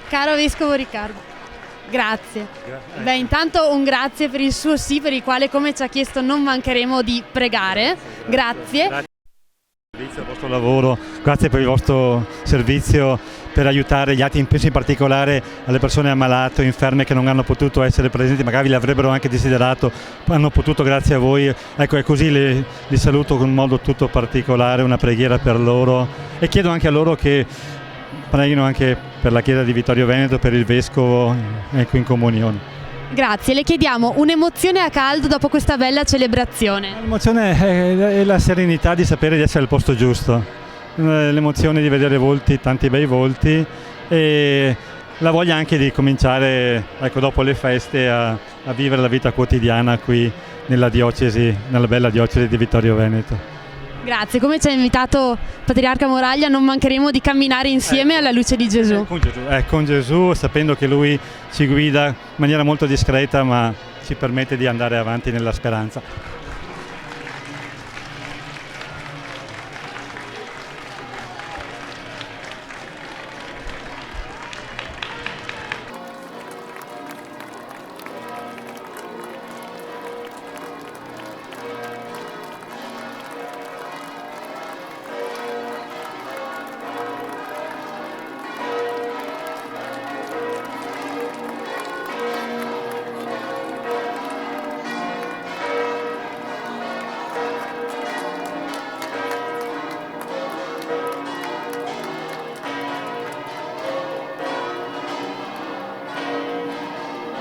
Caro Vescovo Riccardo, grazie. Beh, intanto un grazie per il suo sì, per il quale, come ci ha chiesto, non mancheremo di pregare. Grazie. Grazie per il vostro lavoro, grazie per il vostro servizio per aiutare gli altri, penso in particolare alle persone ammalate o inferme che non hanno potuto essere presenti, magari le avrebbero anche desiderato, hanno potuto grazie a voi. Ecco, è così li saluto con un modo tutto particolare, una preghiera per loro e chiedo anche a loro che preghino anche per la Chiesa di Vittorio Veneto, per il Vescovo, ecco, in comunione. Grazie, le chiediamo un'emozione a caldo dopo questa bella celebrazione. L'emozione è la serenità di sapere di essere al posto giusto, l'emozione di vedere volti, tanti bei volti, e la voglia anche di cominciare, ecco, dopo le feste a vivere la vita quotidiana qui nella diocesi, nella bella diocesi di Vittorio Veneto. Grazie, come ci ha invitato Patriarca Moraglia, non mancheremo di camminare insieme alla luce di Gesù. Con Gesù, sapendo che Lui ci guida in maniera molto discreta, ma ci permette di andare avanti nella speranza.